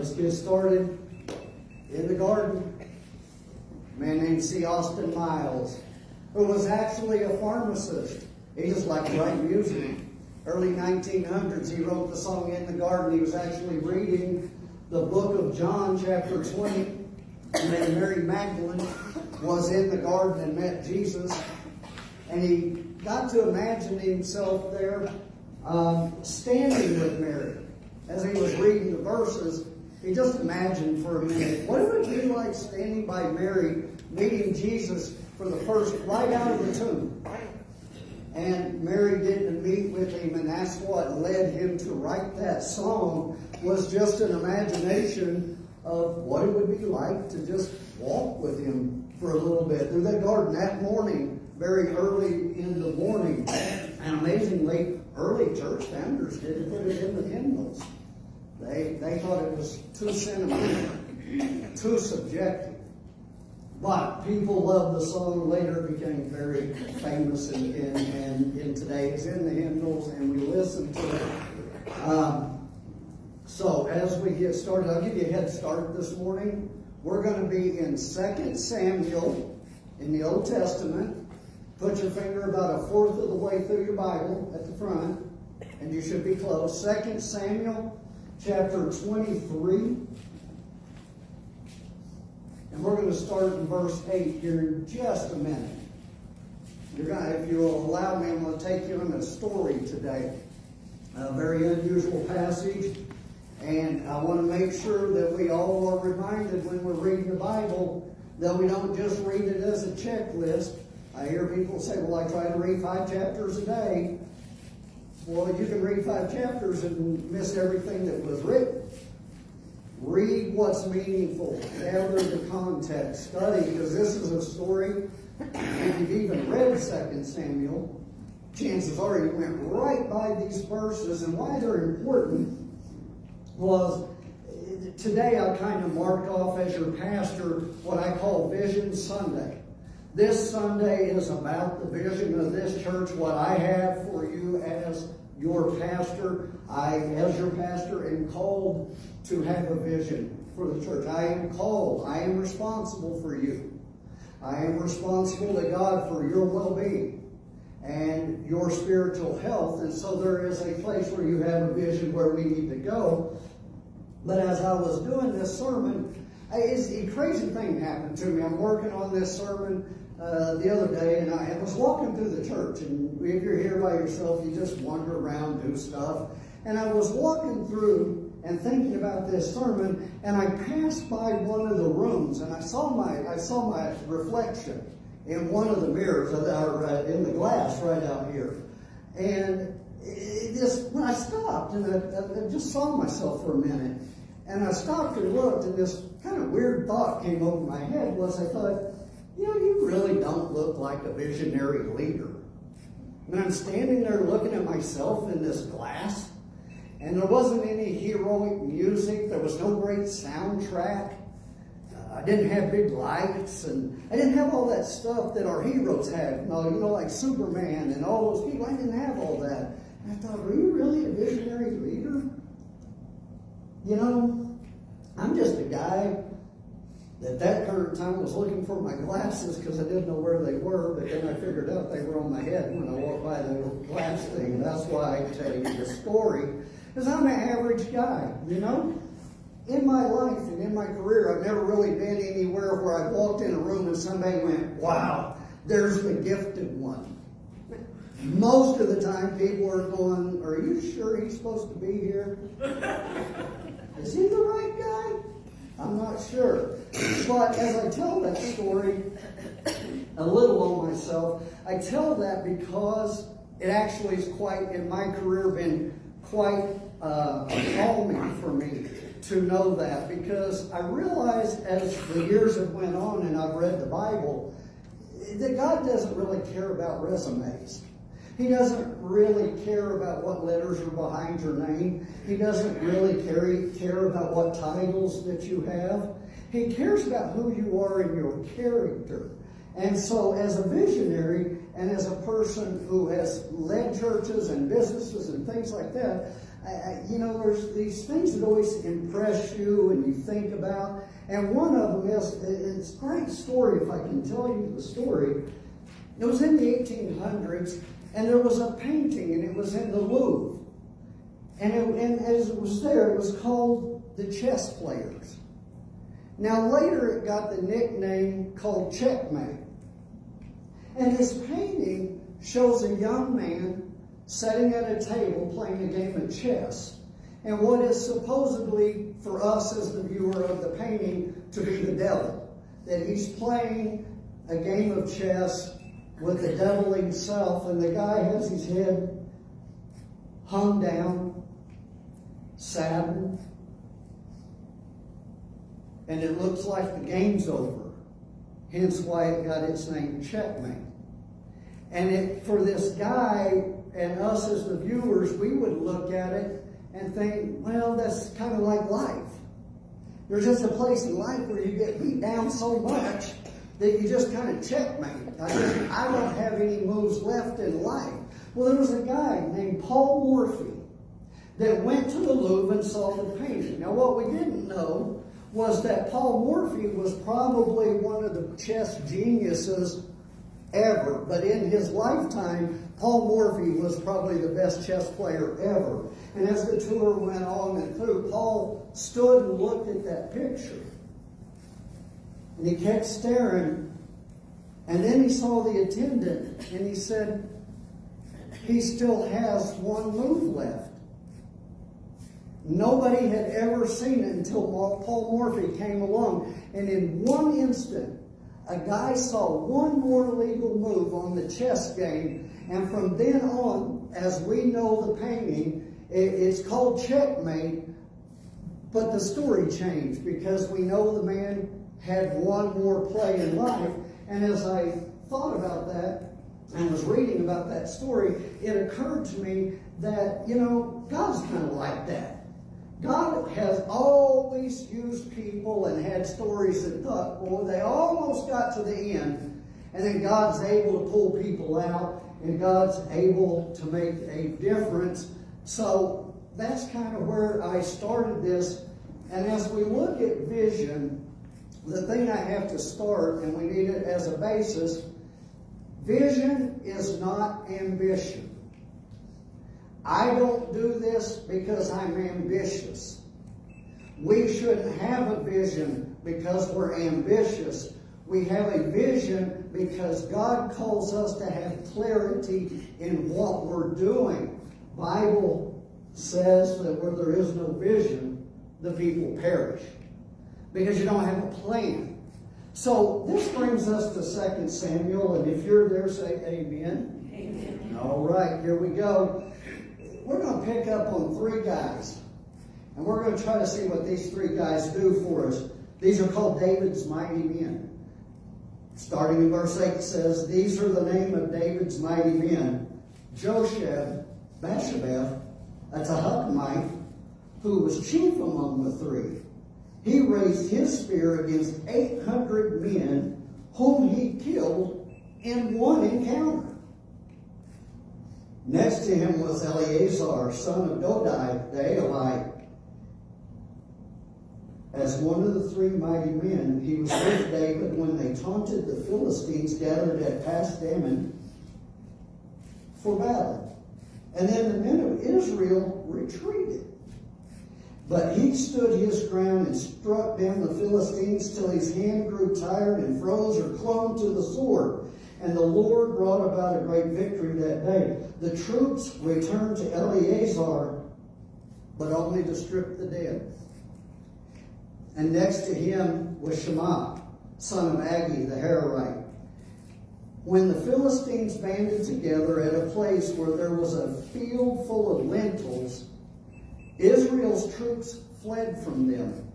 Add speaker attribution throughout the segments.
Speaker 1: Let's get started. In the garden, a man named C. Austin Miles, who was actually a pharmacist. He just liked to write music. Early 1900s, he wrote the song In the Garden. He was actually reading the book of John, chapter 20. And then Mary Magdalene was in the garden and met Jesus. And he got to imagine himself there standing with Mary. As he was reading the verses, he just imagined for a minute, what would it be like standing by Mary, meeting Jesus for the first, right out of the tomb? And Mary getting to meet with him, and that's what led him to write that song, was just an imagination of what it would be like to just walk with him for a little bit through that garden that morning, very early in the morning. And amazingly, early church founders didn't put it in the hymnals. They thought it was too sentimental, too subjective. But people loved the song. Later it became very famous in today's in the hymnals, and we listen to it. So as we get started, I'll give you a head start this morning. We're going to be in 2 Samuel in the Old Testament. Put your finger about a fourth of the way through your Bible at the front, and you should be close. 2 Samuel chapter 23. And we're going to start in verse 8 here in just a minute. If you will allow me, I'm going to take you on a story today. A very unusual passage. And I want to make sure that we all are reminded when we're reading the Bible that we don't just read it as a checklist. I hear people say, well, I try to read 5 chapters a day. Well, you can read 5 chapters and miss everything that was written. Read what's meaningful. Gather the context. Study, because this is a story. If you've even read 2 Samuel, chances are you went right by these verses. And why they're important was, today I kind of marked off as your pastor what I call Vision Sunday. This Sunday is about the vision of this church, what I have for you as your pastor. I, as your pastor, am called to have a vision for the church. I am called. I am responsible for you. I am responsible to God for your well-being and your spiritual health. And so there is a place where you have a vision where we need to go. But as I was doing this sermon, a crazy thing happened to me. I'm working on this sermon the other day, and I was walking through the church. And if you're here by yourself, you just wander around, do stuff. And I was walking through and thinking about this sermon, and I passed by one of the rooms, and I saw my reflection in one of the mirrors in the glass right out here. And when I stopped, and I just saw myself for a minute, and I stopped and looked, and this kind of weird thought came over my head was I thought, you really don't look like a visionary leader. And I'm standing there looking at myself in this glass, and there wasn't any heroic music. There was no great soundtrack. I didn't have big lights, and I didn't have all that stuff that our heroes had. Like Superman and all those people. I didn't have all that. And I thought, are you really a visionary leader? I'm just a guy that current time was looking for my glasses because I didn't know where they were, but then I figured out they were on my head when I walked by the glass thing. And that's why I tell you the story, because I'm an average guy, In my life and in my career, I've never really been anywhere where I walked in a room and somebody went, wow, there's the gifted one. Most of the time, people are going, are you sure he's supposed to be here? Is he the right guy? I'm not sure. But as I tell that story, a little on myself, I tell that because it actually is in my career, been quite calming for me to know that, because I realized as the years have went on and I've read the Bible, that God doesn't really care about resumes. He doesn't really care about what letters are behind your name. He doesn't really care about what titles that you have. He cares about who you are and your character. And so as a visionary and as a person who has led churches and businesses and things like that, There's these things that always impress you and you think about. And one of them is, it's a great story if I can tell you the story. It was in the 1800s, and there was a painting, and it was in the Louvre. And as it was there, it was called The Chess Players. Now later it got the nickname called Checkmate. And this painting shows a young man sitting at a table playing a game of chess. And what is supposedly, for us as the viewer of the painting, to be the devil. That he's playing a game of chess with the devil himself, and the guy has his head hung down, saddened, and it looks like the game's over. Hence why it got its name Checkmate. And for this guy and us as the viewers, we would look at it and think, well, that's kind of like life. There's just a place in life where you get beat down so much that you just kind of checkmate. I don't have any moves left in life. Well, there was a guy named Paul Morphy that went to the Louvre and saw the painting. Now, what we didn't know was that Paul Morphy was probably one of the chess geniuses ever. But in his lifetime, Paul Morphy was probably the best chess player ever. And as the tour went on and through, Paul stood and looked at that picture. And he kept staring. And then he saw the attendant, and he said, he still has one move left. Nobody had ever seen it until Paul Morphy came along. And in one instant, a guy saw one more legal move on the chess game. And from then on, as we know the painting, it's called Checkmate. But the story changed because we know the man had one more play in life. And as I thought about that and was reading about that story, it occurred to me that, God's kind of like that. God has always used people and had stories that thought, boy, they almost got to the end. And then God's able to pull people out, and God's able to make a difference. So that's kind of where I started this. And as we look at vision, the thing I have to start, and we need it as a basis, vision is not ambition. I don't do this because I'm ambitious. We shouldn't have a vision because we're ambitious. We have a vision because God calls us to have clarity in what we're doing. The Bible says that where there is no vision, the people perish. Because you don't have a plan. So this brings us to 2 Samuel, and if you're there, say amen. Amen. All right, here we go. We're going to pick up on 3 guys. And we're going to try to see what these 3 guys do for us. These are called David's mighty men. Starting in verse 8 says, these are the name of David's mighty men. Josheb, Basshebeth, a Tahukamite, who was chief among the 3. He raised his spear against 800 men, whom he killed in one encounter. Next to him was Eleazar, son of Dodai, the Aelite. As one of the 3 mighty men, he was with David when they taunted the Philistines gathered at Pas-dammim for battle. And then the men of Israel retreated. But he stood his ground and struck down the Philistines till his hand grew tired and froze or clung to the sword. And the Lord brought about a great victory that day. The troops returned to Eleazar, but only to strip the dead. And next to him was Shema, son of Agi, the Hararite. When the Philistines banded together at a place where there was a field full of lentils, Israel's troops fled from them.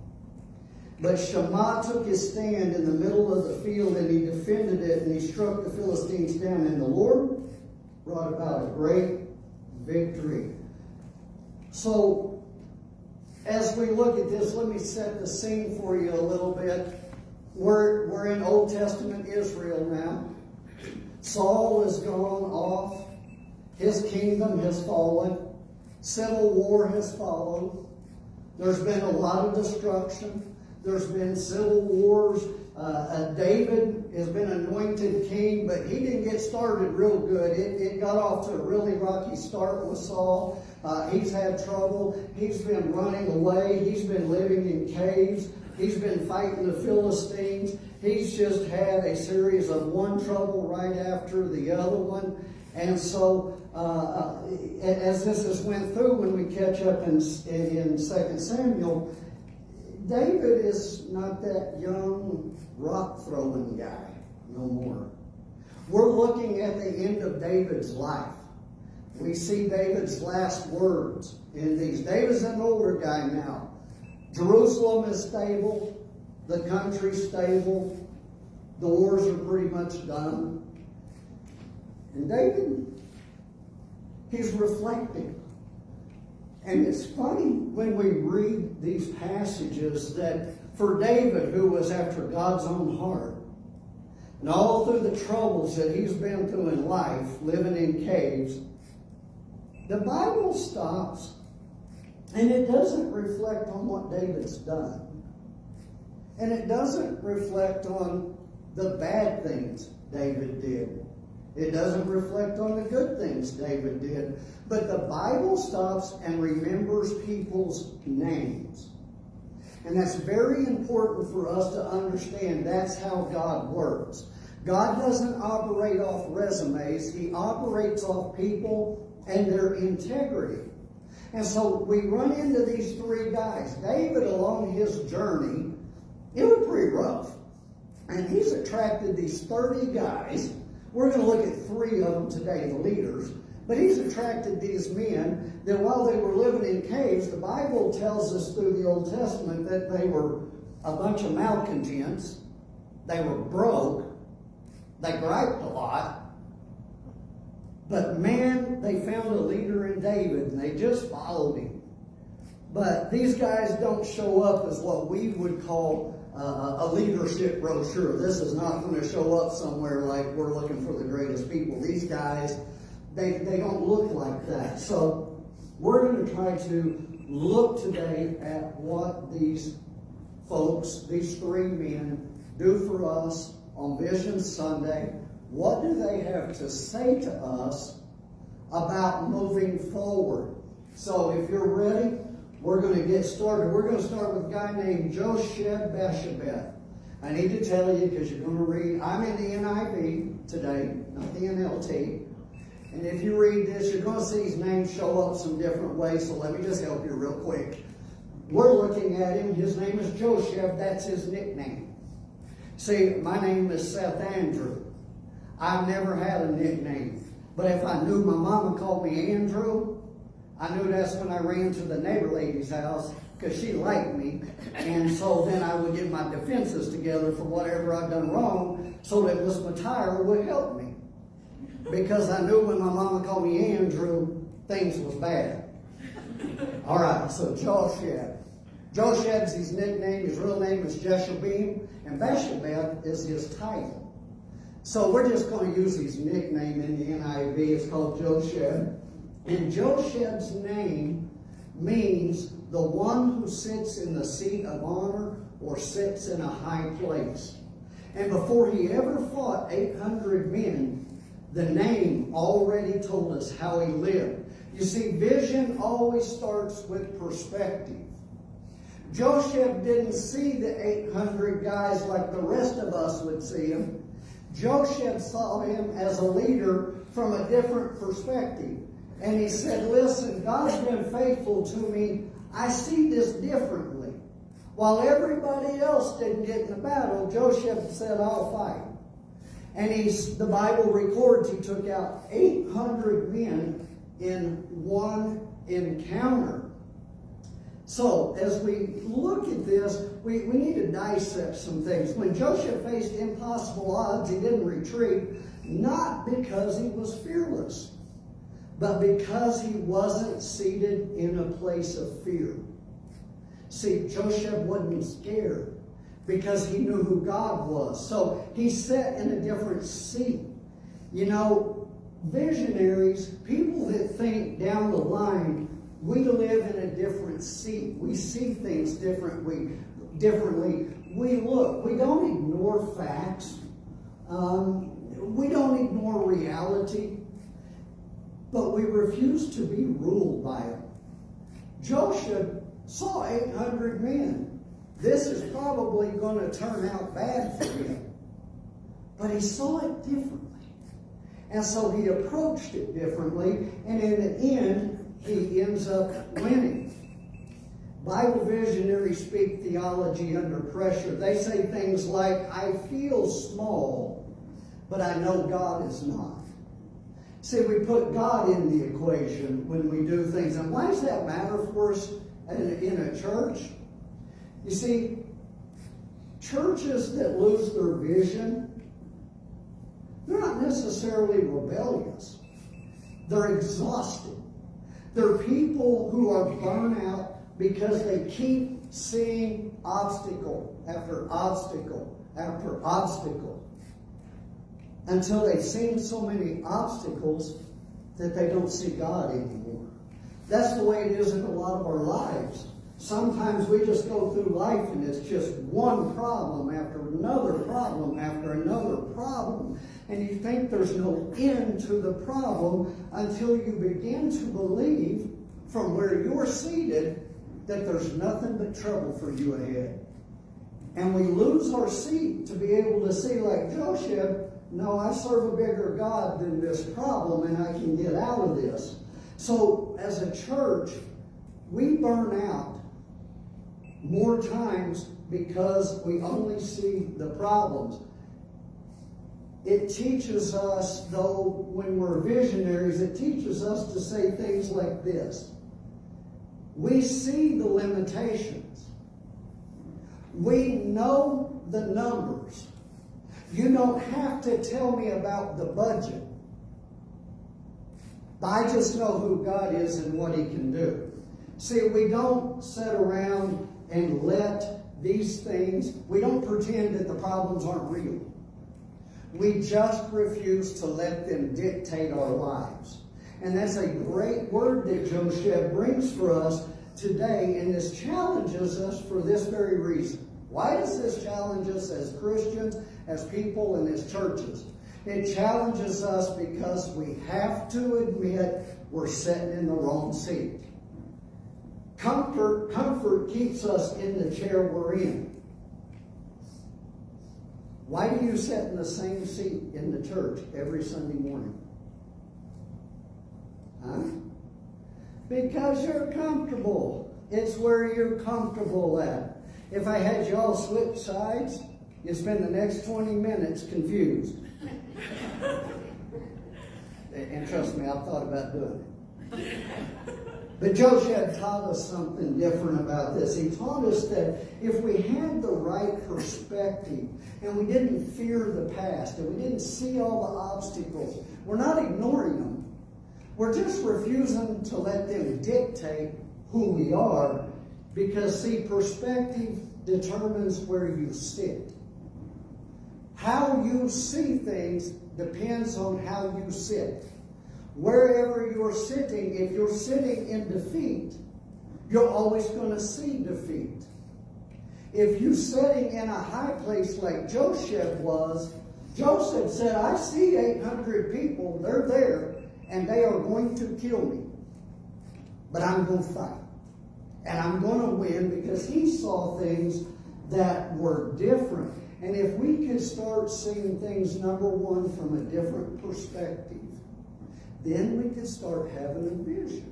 Speaker 1: But Shema took his stand in the middle of the field, and he defended it, and he struck the Philistines down. And the Lord brought about a great victory. So, as we look at this, let me set the scene for you a little bit. We're in Old Testament Israel now. Saul is gone off. His kingdom has fallen. Civil war has followed. There's been a lot of destruction. There's been civil wars. David has been anointed king, but he didn't get started real good. It got off to a really rocky start with Saul. He's had trouble. He's been running away. He's been living in caves. He's been fighting the Philistines. He's just had a series of one trouble right after the other one. And so, as this has went through, when we catch up in 2 Samuel, David is not that young rock-throwing guy no more. We're looking at the end of David's life. We see David's last words in these. David's an older guy now. Jerusalem is stable. The country's stable. The wars are pretty much done. And David, he's reflecting. And it's funny when we read these passages that for David, who was after God's own heart, and all through the troubles that he's been through in life, living in caves, the Bible stops and it doesn't reflect on what David's done. And it doesn't reflect on the bad things David did. It doesn't reflect on the good things David did. But the Bible stops and remembers people's names. And that's very important for us to understand. That's how God works. God doesn't operate off resumes. He operates off people and their integrity. And so we run into these three guys. David, along his journey, it was pretty rough. And he's attracted these 30 guys. We're going to look at 3 of them today, the leaders. But he's attracted these men that while they were living in caves, the Bible tells us through the Old Testament that they were a bunch of malcontents. They were broke. They griped a lot. But man, they found a leader in David and they just followed him. But these guys don't show up as what we would call a leadership brochure. This is not going to show up somewhere like we're looking for the greatest people. These guys, they don't look like that. So we're going to try to look today at what these folks, these 3 men, do for us on Vision Sunday. What do they have to say to us about moving forward? So if you're ready, we're going to get started. We're going to start with a guy named Josheb-Basshebeth. I need to tell you because you're going to read. I'm in the NIV today, not the NLT. And if you read this, you're going to see his name show up some different ways. So let me just help you real quick. We're looking at him. His name is Josheb. That's his nickname. See, my name is Seth Andrew. I've never had a nickname. But if I knew my mama called me Andrew, I knew that's when I ran to the neighbor lady's house because she liked me. And so then I would get my defenses together for whatever I'd done wrong so that Miss Matire would help me. Because I knew when my mama called me Andrew, things was bad. All right, so Josheb. Josheb's his nickname. His real name is Jeshobeam. And Basshebeth is his title. So we're just going to use his nickname in the NIV. It's called Josheb. And Josheb's name means the one who sits in the seat of honor or sits in a high place. And before he ever fought 800 men, the name already told us how he lived. You see, vision always starts with perspective. Josheb didn't see the 800 guys like the rest of us would see him. Josheb saw him as a leader from a different perspective. And he said, listen, God's been faithful to me. I see this differently. While everybody else didn't get in the battle, Josheb said, I'll fight. And the Bible records he took out 800 men in one encounter. So, as we look at this, we need to dissect some things. When Josheb faced impossible odds, he didn't retreat, not because he was fearless, but because he wasn't seated in a place of fear. See, Josheb wasn't scared because he knew who God was. So he sat in a different seat. You know, visionaries, people that think down the line, We live in a different seat. We see things differently. We look. We don't ignore facts. We don't ignore reality. But we refuse to be ruled by it. Joshua saw 800 men. This is probably going to turn out bad for him. But he saw it differently. And so he approached it differently. And in the end, he ends up winning. Bible visionaries speak theology under pressure. They say things like, I feel small, but I know God is not. See, we put God in the equation when we do things. And why does that matter for us in a church? You see, churches that lose their vision, they're not necessarily rebellious. They're exhausted. They're people who are burnt out because they keep seeing obstacle after obstacle after obstacle, until they've seen so many obstacles that they don't see God anymore. That's the way it is in a lot of our lives. Sometimes we just go through life and it's just one problem after another problem after another problem. And you think there's no end to the problem until you begin to believe from where you're seated that there's nothing but trouble for you ahead. And we lose our seat to be able to see, like Joshua, no, I serve a bigger God than this problem, and I can get out of this. So, as a church, we burn out more times because we only see the problems. It teaches us, though, when we're visionaries, it teaches us to say things like this. We see the limitations. We know the numbers. You don't have to tell me about the budget. I just know who God is and what He can do. See, we don't sit around and let these things, we don't pretend that the problems aren't real. We just refuse to let them dictate our lives. And that's a great word that Joshua brings for us today, and this challenges us for this very reason. Why does this challenge us as Christians, as people, and as churches? It challenges us because we have to admit we're sitting in the wrong seat. Comfort keeps us in the chair we're in. Why do you sit in the same seat in the church every Sunday morning? Huh? Because you're comfortable. It's where you're comfortable at. If I had you all switch sides, you'd spend the next 20 minutes confused. And trust me, I've thought about doing it. But Joshua taught us something different about this. He taught us that if we had the right perspective and we didn't fear the past and we didn't see all the obstacles, we're not ignoring them. We're just refusing to let them dictate who we are, because, see, perspective determines where you sit. How you see things depends on how you sit. Wherever you're sitting, if you're sitting in defeat, you're always going to see defeat. If you're sitting in a high place like Joseph was, Joseph said, I see 800 people, they're there, and they are going to kill me. But I'm going to fight. And I'm going to win, because he saw things that were different. And if we can start seeing things, number one, from a different perspective, then we can start having a vision.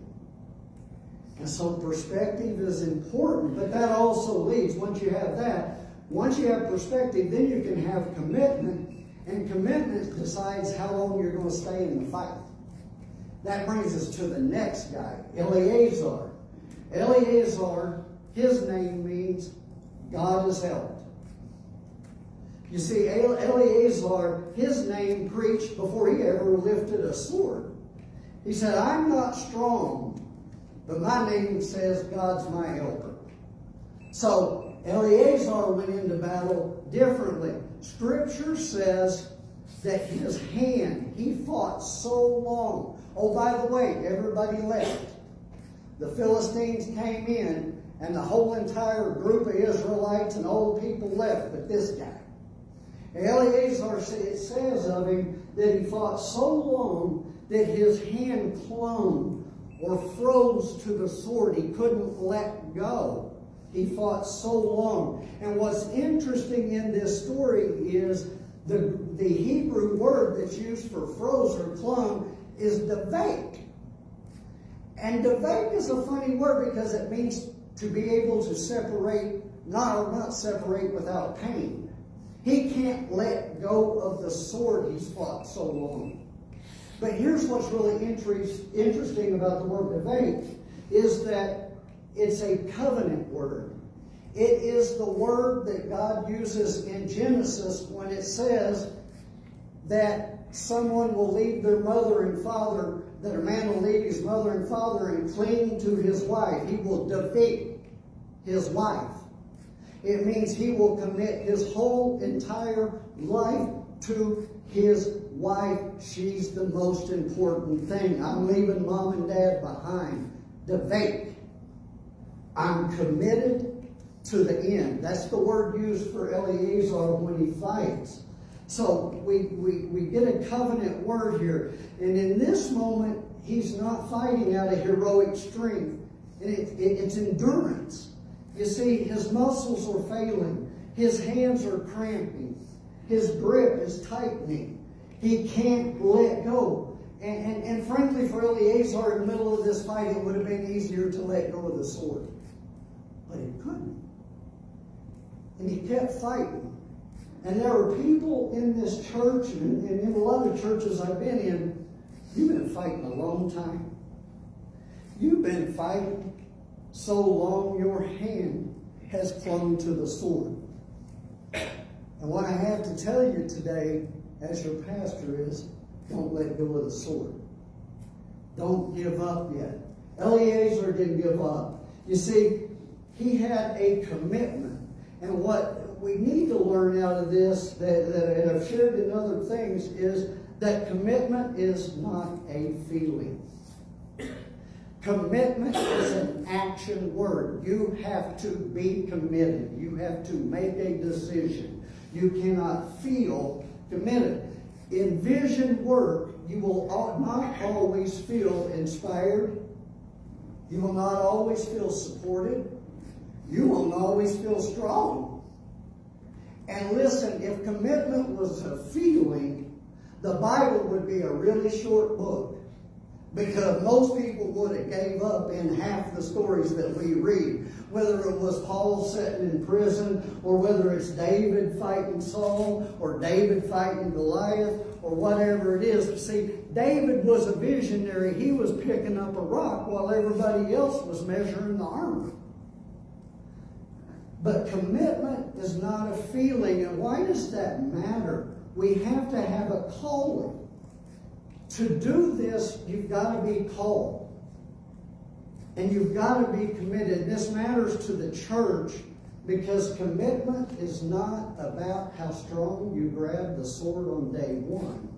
Speaker 1: And so perspective is important, but that also leads, once you have that, once you have perspective, then you can have commitment, and commitment decides how long you're going to stay in the fight. That brings us to the next guy, Eleazar. Eleazar, his name means God has helped. You see, Eleazar, his name preached before he ever lifted a sword. He said, I'm not strong, but my name says God's my helper. So Eleazar went into battle differently. Scripture says that his hand, he fought so long. Oh, by the way, everybody left. The Philistines came in, and the whole entire group of Israelites and old people left, but this guy. Eleazar, it says of him that he fought so long that his hand clung or froze to the sword. He couldn't let go. He fought so long. And what's interesting in this story is the Hebrew word that's used for froze or clung is devake. And devake is a funny word because it means to be able to separate, not separate without pain. He can't let go of the sword he's fought so long. But here's what's really interesting about the word devake is that it's a covenant word. It is the word that God uses in Genesis when it says that someone will leave their mother and father, that a man will leave his mother and father and cling to his wife. He will defeat his wife. It means he will commit his whole entire life to his wife. She's the most important thing. I'm leaving mom and dad behind. Devake. I'm committed to the end. That's the word used for Eleazar when he fights. So we get a covenant word here. And in this moment, he's not fighting out of heroic strength. It's endurance. You see, his muscles are failing. His hands are cramping. His grip is tightening. He can't let go. And frankly, for Eleazar, in the middle of this fight, it would have been easier to let go of the sword. But he couldn't. And he kept fighting. And there are people in this church, and in a lot of churches I've been in, you've been fighting a long time. You've been fighting so long your hand has clung to the sword. And what I have to tell you today, as your pastor, is don't let go of the sword. Don't give up yet. Eleazar didn't give up. You see, he had a commitment. And what we need to learn out of this, that I've shared in other things, is that commitment is not a feeling. Commitment is an action word. You have to be committed. You have to make a decision. You cannot feel committed. In vision work, you will not always feel inspired. You will not always feel supported. You will not always feel strong. And listen, if commitment was a feeling, the Bible would be a really short book. Because most people would have gave up in half the stories that we read. Whether it was Paul sitting in prison, or whether it's David fighting Saul, or David fighting Goliath, or whatever it is. See, David was a visionary. He was picking up a rock while everybody else was measuring the armor. But commitment is not a feeling. And why does that matter? We have to have a calling. To do this, you've got to be called. And you've got to be committed. This matters to the church because commitment is not about how strong you grab the sword on day one.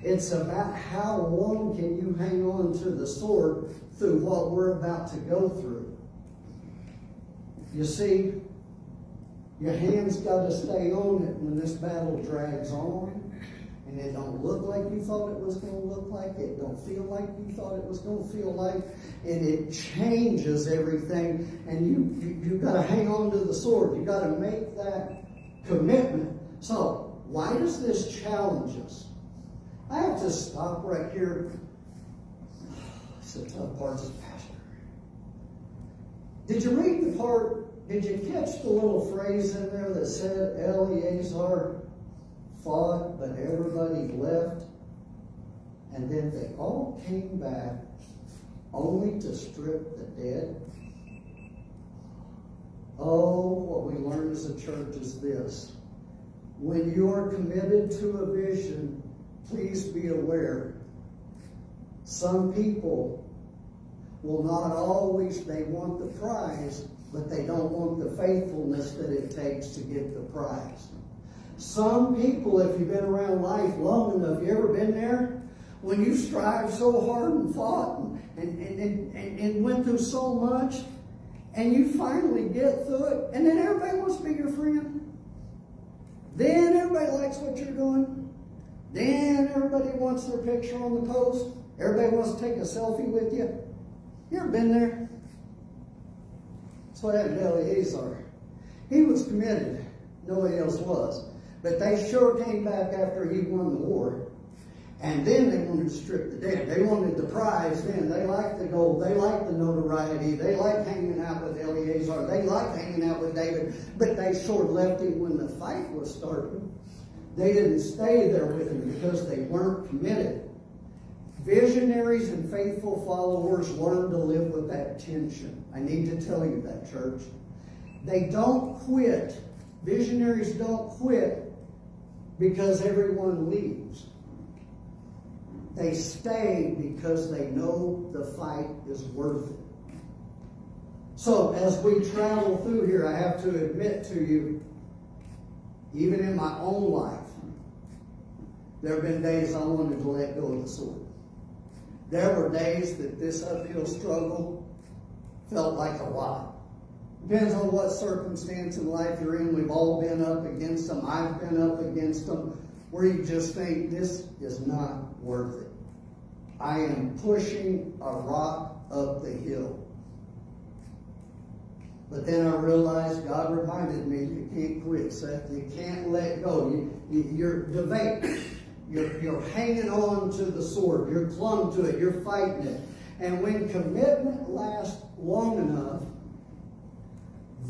Speaker 1: It's about how long can you hang on to the sword through what we're about to go through. You see, your hand's got to stay on it when this battle drags on. And it don't look like you thought it was going to look like. It don't feel like you thought it was going to feel like. And it changes everything. And you've got to hang on to the sword. You've got to make that commitment. So, why does this challenge us? I have to stop right here. It's a tough part as a pastor. Did you read the part? Did you catch the little phrase in there that said Eleazar fought, but everybody left, and then they all came back only to strip the dead? Oh, what we learn as a church is this. When you are committed to a vision, please be aware. Some people will not always, they want the prize, but they don't want the faithfulness that it takes to get the prize. Some people, if you've been around life long enough, you ever been there? When you strive so hard and fought and went through so much, and you finally get through it, and then everybody wants to be your friend. Then everybody likes what you're doing. Then everybody wants their picture on the post. Everybody wants to take a selfie with you. You ever been there? That's what happened to Eleazar. He was committed. Nobody else was. But they sure came back after he won the war. And then they wanted to strip the dead. They wanted the prize then. They liked the gold. They liked the notoriety. They liked hanging out with Eleazar. They liked hanging out with David. But they sure left him when the fight was starting. They didn't stay there with him because they weren't committed. Visionaries and faithful followers learn to live with that tension. I need to tell you that, church. They don't quit. Visionaries don't quit because everyone leaves. They stay because they know the fight is worth it. So as we travel through here, I have to admit to you, even in my own life, there have been days I wanted to let go of the sword. There were days that this uphill struggle felt like a lot. Depends on what circumstance in life you're in. We've all been up against them. I've been up against them. Where you just think, this is not worth it. I am pushing a rock up the hill. But then I realized, God reminded me, you can't quit, Seth. You can't let go. You're debating. You're hanging on to the sword. You're clung to it. You're fighting it. And when commitment lasts long enough,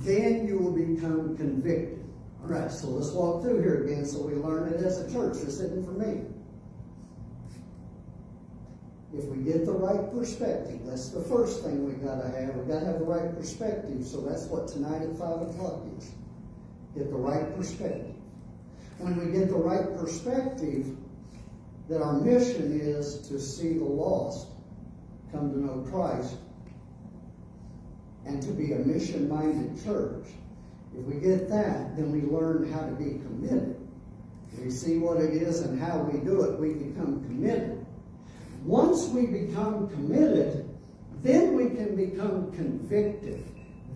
Speaker 1: then you will become convicted. All right, so let's walk through here again so we learn it as a church. This isn't for me. If we get the right perspective, that's the first thing we've got to have. We've got to have the right perspective. So that's what tonight at 5 o'clock is. Get the right perspective. When we get the right perspective, that our mission is to see the lost come to know Christ and to be a mission-minded church. If we get that, then we learn how to be committed. We see what it is and how we do it, we become committed. Once we become committed, then we can become convicted.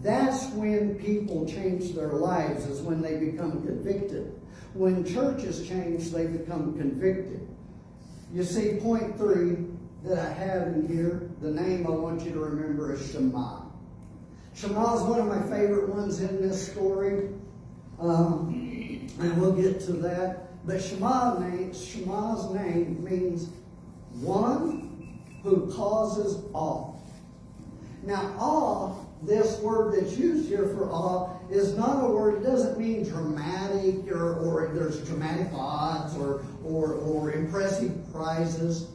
Speaker 1: That's when people change their lives, is when they become convicted. When churches change, they become convicted. You see, point 3 that I have in here, the name I want you to remember is Shema. Shema is one of my favorite ones in this story, and we'll get to that. But Shema's name means one who causes awe. Now, awe, this word that's used here for awe, is not a word, it doesn't mean dramatic or there's dramatic odds or impressive prizes,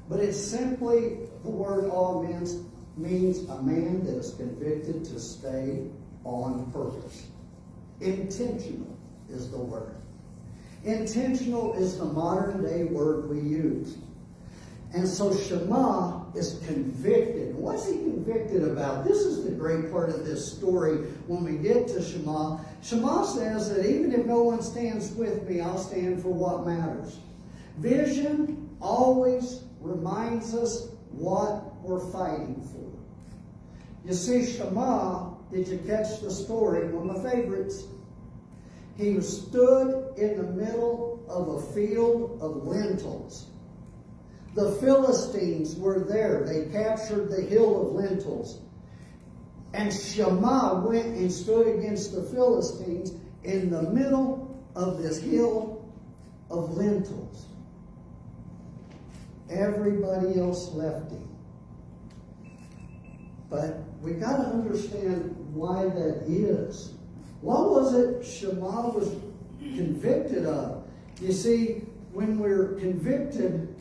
Speaker 1: but it's simply, the word awe means a man that is convicted to stay on purpose. Intentional is the word. Intentional is the modern day word we use. And so Shema is convicted. What's he convicted about? This is the great part of this story when we get to Shema. Shema says that even if no one stands with me, I'll stand for what matters. Vision always reminds us what we're fighting for. You see, Shema, did you catch the story? One of my favorites. He stood in the middle of a field of lentils. The Philistines were there. They captured the hill of lentils. And Shema went and stood against the Philistines in the middle of this hill of lentils. Everybody else left him. But we got to understand why that is. What was it Shema was convicted of? You see, when we're convicted,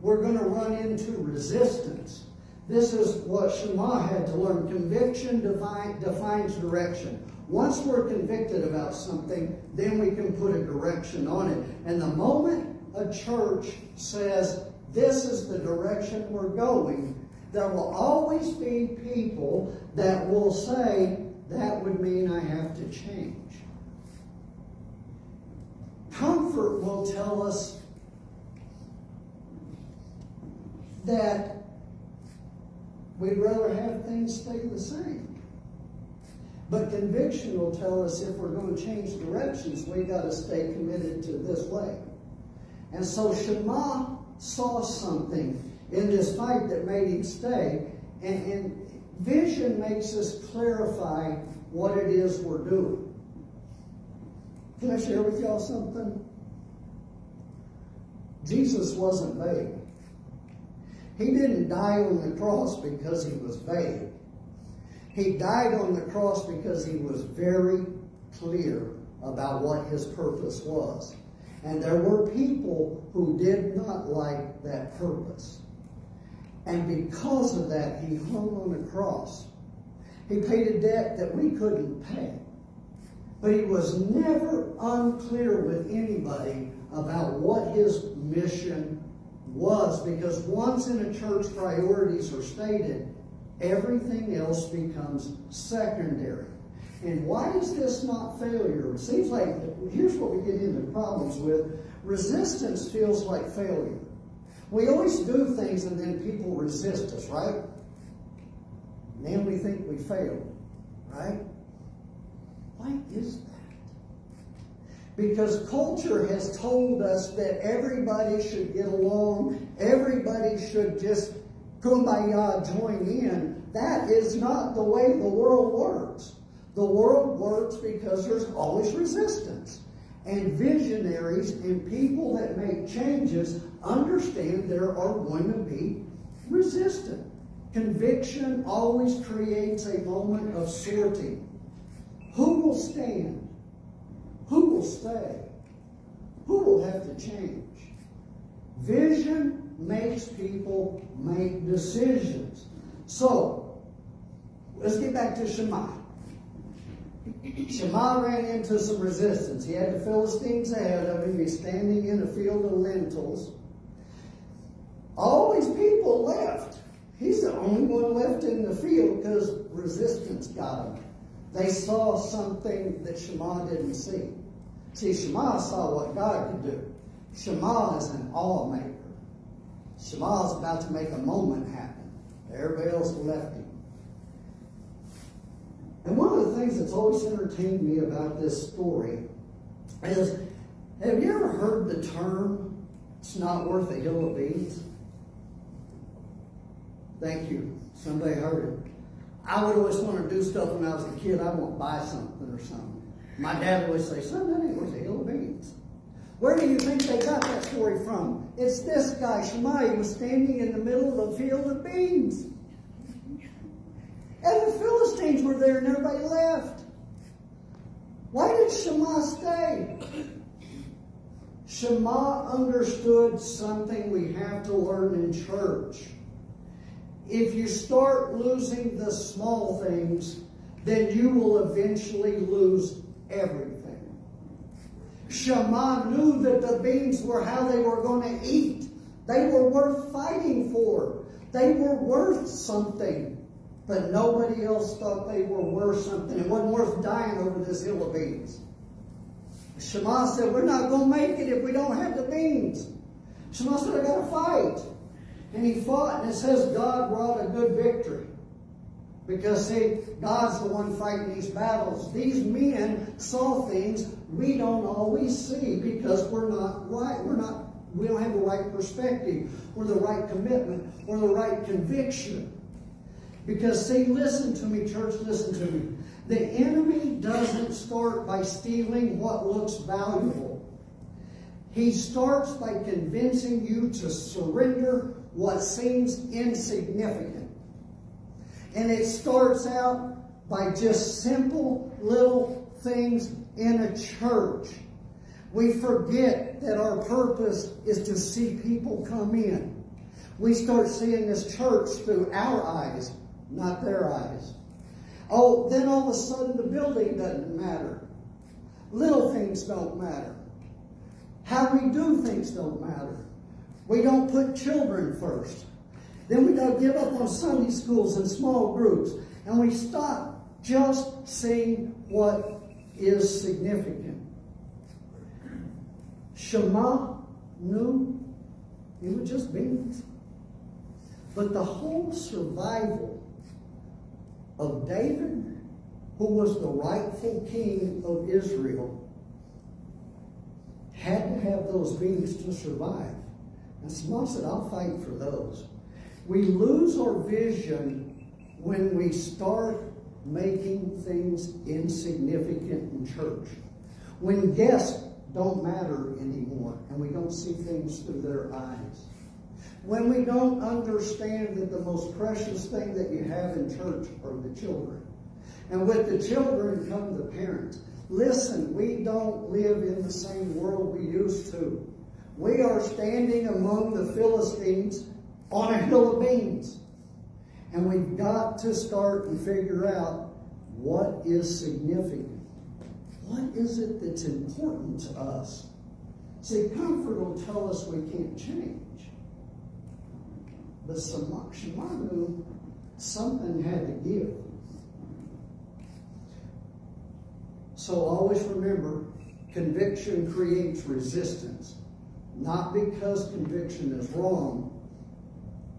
Speaker 1: we're going to run into resistance. This is what Shema had to learn. Conviction defines direction. Once we're convicted about something, then we can put a direction on it. And the moment a church says, this is the direction we're going, there will always be people that will say, that would mean I have to change. Comfort will tell us, that we'd rather have things stay the same. But conviction will tell us if we're going to change directions, we got to stay committed to this way. And so Shammah saw something in this fight that made him stay. And vision makes us clarify what it is we're doing. Can I share with y'all something? Jesus wasn't vague. He didn't die on the cross because he was vague. He died on the cross because he was very clear about what his purpose was. And there were people who did not like that purpose. And because of that, he hung on the cross. He paid a debt that we couldn't pay. But he was never unclear with anybody about what his mission was. Because once in a church priorities are stated, everything else becomes secondary. And why is this not failure? It seems like, here's what we get into problems with. Resistance feels like failure. We always do things and then people resist us, right? And then we think we failed, right? Why is that? Because culture has told us that everybody should get along, everybody should just kumbaya join in. That is not the way the world works. The world works because there's always resistance. And visionaries and people that make changes understand there are going to be resistance. Conviction always creates a moment of sorting. Who will stand? Who will stay? Who will have to change? Vision makes people make decisions. So, let's get back to Shammah. Shammah ran into some resistance. He had the Philistines ahead of him. He's standing in a field of lentils. All these people left. He's the only one left in the field because resistance got him. They saw something that Shammah didn't see. See, Shammah saw what God could do. Shammah is an awe maker. Shammah is about to make a moment happen. Everybody else left him. And one of the things that's always entertained me about this story is, have you ever heard the term, it's not worth a hill of beans? Thank you. Somebody heard it. I would always want to do stuff when I was a kid. I want to buy something or something. My dad would always say, son, that ain't worth a hill of beans. Where do you think they got that story from? It's this guy, Shammah. He was standing in the middle of a field of beans. And the Philistines were there and everybody left. Why did Shammah stay? Shammah understood something we have to learn in church. If you start losing the small things, then you will eventually lose everything. Shammah knew that the beans were how they were going to eat. They were worth fighting for. They were worth something. But nobody else thought they were worth something. It wasn't worth dying over this hill of beans. Shammah said, we're not going to make it if we don't have the beans. Shammah said, I got to fight. And he fought, and it says God brought a good victory. Because, see, God's the one fighting these battles. These men saw things we don't always see because we're not right. We don't have the right perspective or the right commitment or the right conviction. Because, see, listen to me, church, listen to me. The enemy doesn't start by stealing what looks valuable. He starts by convincing you to surrender what seems insignificant. And it starts out by just simple little things in a church. We forget that our purpose is to see people come in. We start seeing this church through our eyes, not their eyes. Oh, then all of a sudden the building doesn't matter. Little things don't matter. How we do things don't matter. We don't put children first. Then we don't give up on Sunday schools and small groups. And we stop just seeing what is significant. Shammah knew it was just beans. But the whole survival of David, who was the rightful king of Israel, had to have those beings to survive. And Samuel said, I'll fight for those. We lose our vision when we start making things insignificant in church. When guests don't matter anymore and we don't see things through their eyes. When we don't understand that the most precious thing that you have in church are the children. And with the children come the parents. Listen, we don't live in the same world we used to. We are standing among the Philistines on a hill of beans. And we've got to start and figure out what is significant. What is it that's important to us? See, comfort will tell us we can't change. But Shema knew something had to give. So always remember, conviction creates resistance. Not because conviction is wrong,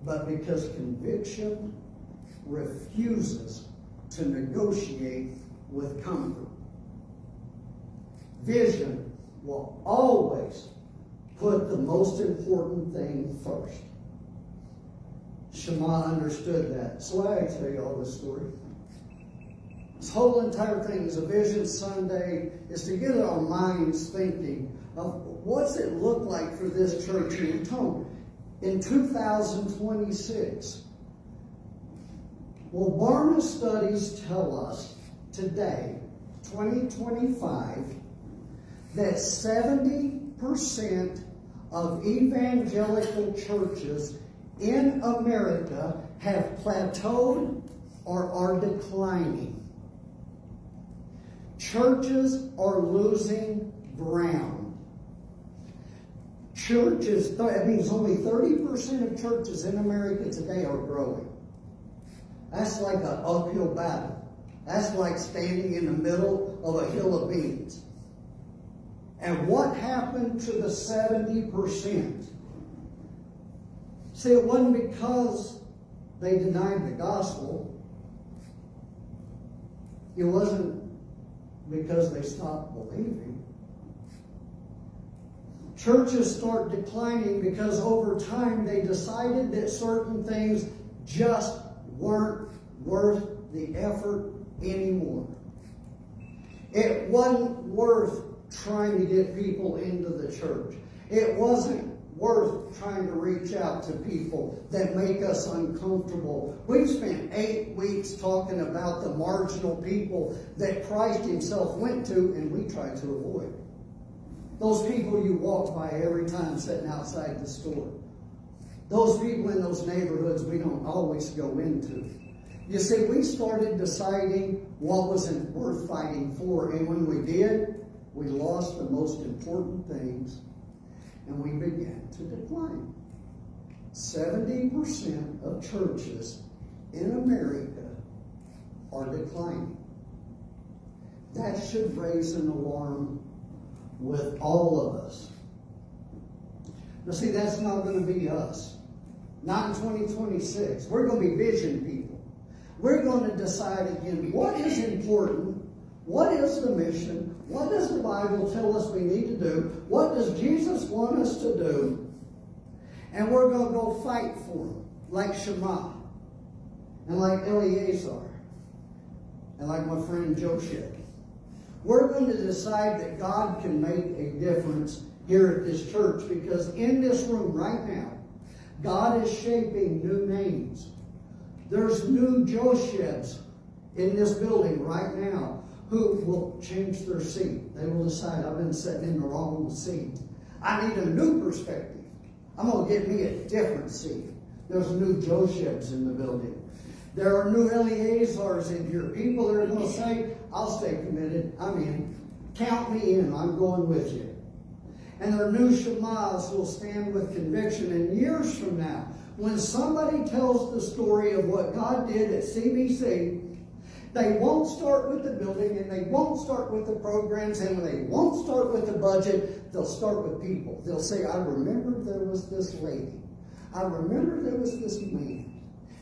Speaker 1: but because conviction refuses to negotiate with comfort. Vision will always put the most important thing first. Shema understood that. So why I tell you all this story? This whole entire thing is a Vision Sunday, is to get our minds thinking of what's it look like for this church in Tone in 2026. Well, Barna studies tell us today, 2025, that 70% of evangelical churches in America have plateaued or are declining. Churches are losing ground. Churches, that means only 30% of churches in America today are growing. That's like an uphill battle. That's like standing in the middle of a hill of beans. And what happened to the 70%? See, it wasn't because they denied the gospel. It wasn't because they stopped believing. Churches start declining because over time they decided that certain things just weren't worth the effort anymore. It wasn't worth trying to get people into the church. It wasn't worth trying to reach out to people that make us uncomfortable. We've spent 8 weeks talking about the marginal people that Christ himself went to and we try to avoid. Those people you walk by every time sitting outside the store. Those people in those neighborhoods we don't always go into. You see, we started deciding what wasn't worth fighting for, and when we did, we lost the most important things, and we began to decline. 70% of churches in America are declining. That should raise an alarm with all of us. Now see, that's not going to be us. Not in 2026. We're going to be vision people. We're going to decide again what is important, what is the mission, what does the Bible tell us we need to do, what does Jesus want us to do, and we're going to go fight for them, like Shema, and like Eleazar, and like my friend Joshua. We're going to decide that God can make a difference here at this church, because in this room right now, God is shaping new names. There's new Joshebs in this building right now who will change their seat. They will decide, I've been sitting in the wrong seat. I need a new perspective. I'm going to get me a different seat. There's new Joshebs in the building. There are new Eleazars in here. People that are going to say, I'll stay committed. I'm in. Count me in. I'm going with you. And there are new Shemas who will stand with conviction. And years from now, when somebody tells the story of what God did at CBC, they won't start with the building, and they won't start with the programs, and they won't start with the budget. They'll start with people. They'll say, I remember there was this lady. I remember there was this man.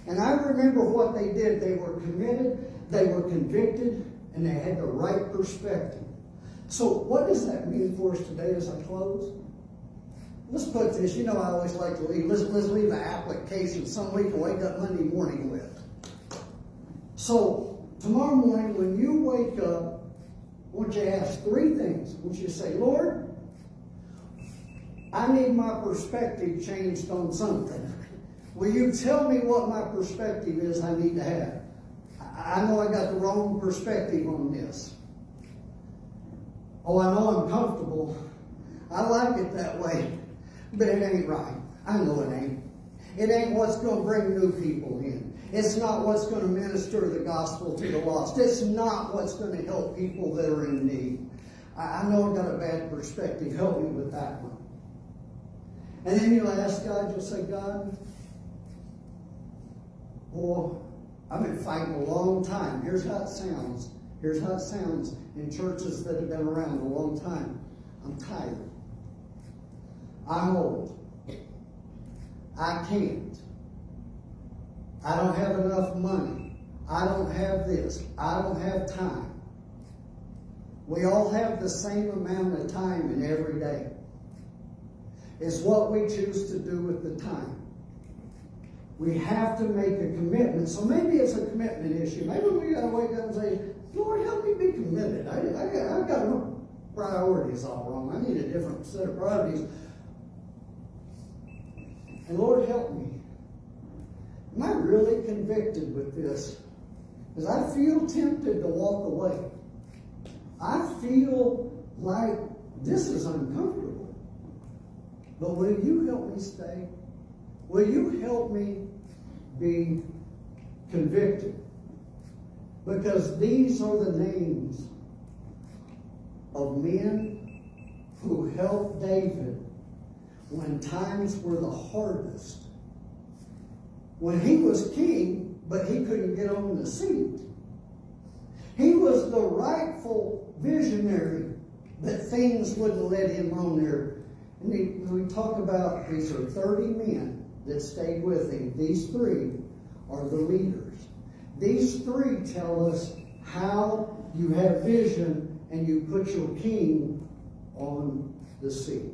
Speaker 1: And I remember what they did. They were committed, they were convicted, and they had the right perspective. So what does that mean for us today as I close? Let's put this, you know I always like to leave, let's leave an application some we can wake up Monday morning with. So tomorrow morning when you wake up, I want you to ask three things. I want you to say, Lord, I need my perspective changed on something. Will you tell me what my perspective is I need to have? I know I got the wrong perspective on this. Oh, I know I'm comfortable. I like it that way. But it ain't right. I know it ain't. It ain't what's going to bring new people in. It's not what's going to minister the gospel to the lost. It's not what's going to help people that are in need. I know I've got a bad perspective. Help me with that one. And then you'll ask God, you'll say, God, boy, I've been fighting a long time. Here's how it sounds. Here's how it sounds in churches that have been around a long time. I'm tired. I'm old. I can't. I don't have enough money. I don't have this. I don't have time. We all have the same amount of time in every day. It's what we choose to do with the time. We have to make a commitment. So maybe it's a commitment issue. Maybe we got to wake up and say, Lord, help me be committed. I've got my priorities all wrong. I need a different set of priorities. And Lord, help me. Am I really convicted with this? Because I feel tempted to walk away. I feel like this is uncomfortable. But will you help me stay? Will you help me be convicted? Because these are the names of men who helped David when times were the hardest. When he was king, but he couldn't get on the seat. He was the rightful visionary, but things wouldn't let him on there. And we talk about these are 30 men that stayed with him. These three are the leaders. These three tell us how you have vision and you put your king on the seat.